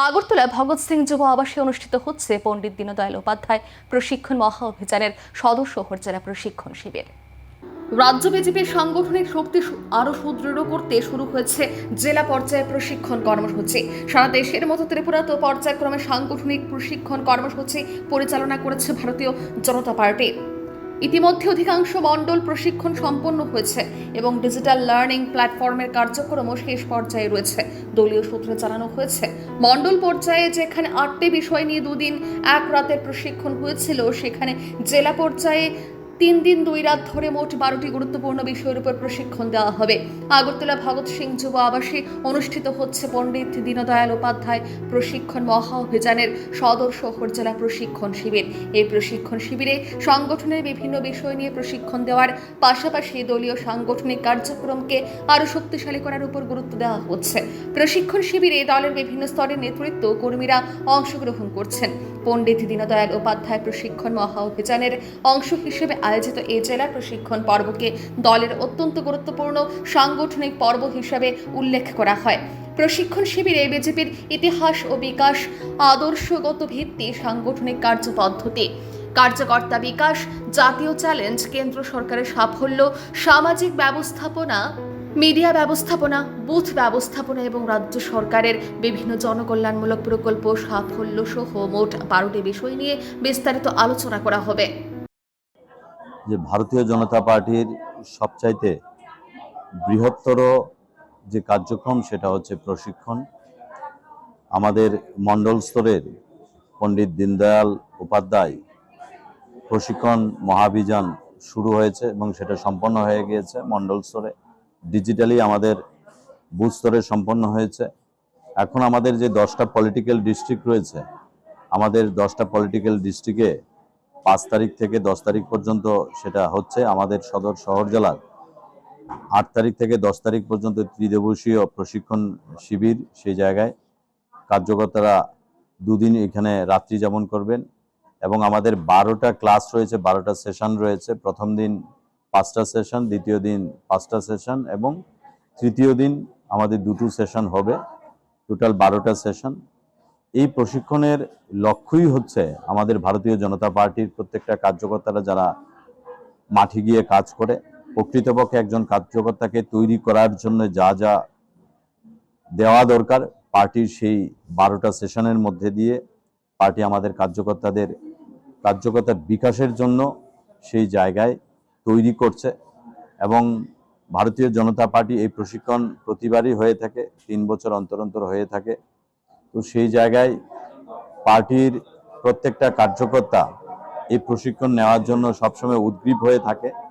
আগরতলা ভগৎ সিং যুব আবাসে অনুষ্ঠিত হচ্ছে পণ্ডিত দীনদয়াল উপাধ্যায় প্রশিক্ষণ মহা অভিযানের সদস্য জেলা প্রশিক্ষণ শিবির। রাজ্য বিজেপির সাংগঠনিক শক্তি আরো সুদৃঢ় করতে শুরু হয়েছে জেলা পর্যায়ে প্রশিক্ষণ কর্মসূচি। সারা দেশের মতো ত্রিপুরাতেও পর্যায়ক্রমে সাংগঠনিক প্রশিক্ষণ কর্মসূচি পরিচালনা করেছে ভারতীয় জনতা পার্টি। ইতিমধ্যে অধিকাংশ মণ্ডল প্রশিক্ষণ সম্পন্ন হয়েছে এবং ডিজিটাল লার্নিং প্ল্যাটফর্মের কার্যক্রমও শেষ পর্যায়ে রয়েছে। দলীয় সূত্রে জানানো হয়েছে, মণ্ডল পর্যায়ে যেখানে 8টি বিষয় নিয়ে 2 দিন 1 রাতের প্রশিক্ষণ হয়েছিল, সেখানে জেলা পর্যায়ে 3 দিন 2 রাত ধরে মোট 12টি গুরুত্বপূর্ণ বিষয়ের উপর প্রশিক্ষণ দেওয়া হবে। আগরতলা ভগৎ সিং যুব আবাসে অনুষ্ঠিত হচ্ছে পণ্ডিত দীনদয়াল উপাধ্যায় প্রশিক্ষণ মহা অভিযানের সদর শহর জেলা প্রশিক্ষণ শিবির। এই প্রশিক্ষণ শিবিরে সংগঠনের বিভিন্ন বিষয় নিয়ে প্রশিক্ষণ দেওয়ার পাশাপাশি দলীয় সাংগঠনিক কার্যক্রমকে আরও শক্তিশালী করার উপর গুরুত্ব দেওয়া হচ্ছে। প্রশিক্ষণ শিবিরে দলের বিভিন্ন স্তরের নেতৃত্ব কর্মীরা অংশগ্রহণ করছেন। পণ্ডিত দীনদয়াল উপাধ্যায় প্রশিক্ষণ মহা অভিযানের অংশ হিসেবে আয়োজিত এই জেলা প্রশিক্ষণ পর্বকে দলের অত্যন্ত গুরুত্বপূর্ণ সাংগঠনিক পর্ব হিসেবে উল্লেখ করা হয়। প্রশিক্ষণ শিবিরে বিজেপির ইতিহাস ও বিকাশ, আদর্শগত ভিত্তি, সাংগঠনিক কার্যপদ্ধতি, কার্যকর্তা বিকাশ, জাতীয় চ্যালেঞ্জ, কেন্দ্র সরকারের সাফল্য, সামাজিক ব্যবস্থাপনা, মিডিয়া ব্যবস্থাপনা, বুথ ব্যবস্থাপনা এবং রাজ্য সরকারের বিভিন্ন জনকল্যাণমূলক প্রকল্প সাফল্য সহ মোট 12টি বিষয় নিয়ে বিস্তারিত আলোচনা করা হবে। যে ভারতীয় জনতা পার্টির সবচাইতে বৃহত্তর যে কার্যক্রম সেটা হচ্ছে প্রশিক্ষণ। আমাদের মণ্ডল স্তরের পণ্ডিত দীনদয়াল উপাধ্যায় প্রশিক্ষণ মহাভিযান শুরু হয়েছে এবং সেটা সম্পন্ন হয়ে গিয়েছে মণ্ডল স্তরে। ডিজিটালি আমাদের বুথ স্তরে সম্পন্ন হয়েছে। এখন আমাদের যে 10টা পলিটিক্যাল ডিস্ট্রিক্ট রয়েছে, আমাদের 10টা পলিটিক্যাল ডিস্ট্রিক্টে 5 তারিখ থেকে 10 তারিখ পর্যন্ত সেটা হচ্ছে। আমাদের সদর শহর জেলার 8 তারিখ থেকে 10 তারিখ পর্যন্ত ত্রিদিবসীয় প্রশিক্ষণ শিবির। সেই জায়গায় কার্যকর্তারা 2 দিন এখানে রাত্রি যাপন করবেন এবং আমাদের 12টা ক্লাস রয়েছে, 12টা সেশন রয়েছে। প্রথম দিন 5টা সেশন, দ্বিতীয় দিন 5টা সেশন এবং তৃতীয় দিন আমাদের 2টো সেশন হবে, টোটাল 12টা সেশন। এই প্রশিক্ষণের লক্ষ্যই হচ্ছে আমাদের ভারতীয় জনতা পার্টির প্রত্যেকটা কার্যকর্তারা যারা মাঠে গিয়ে কাজ করে, প্রকৃতপক্ষে একজন কার্যকর্তাকে তৈরি করার জন্য যা যা দেওয়া দরকার পার্টির সেই 12টা সেশনের মধ্যে দিয়ে পার্টি আমাদের কার্যকর্তার বিকাশের জন্য সেই জায়গায় তৈরি করছে। এবং ভারতীয় জনতা পার্টি এই প্রশিক্ষণ প্রতিবারই হয়ে থাকে, 3 বছর অন্তর অন্তর হয়ে থাকে। তো সেই জায়গায় পার্টির প্রত্যেকটা কার্যকর্তা এই প্রশিক্ষণ নেওয়ার জন্য সবসময় উদ্গ্রীব হয়ে থাকে।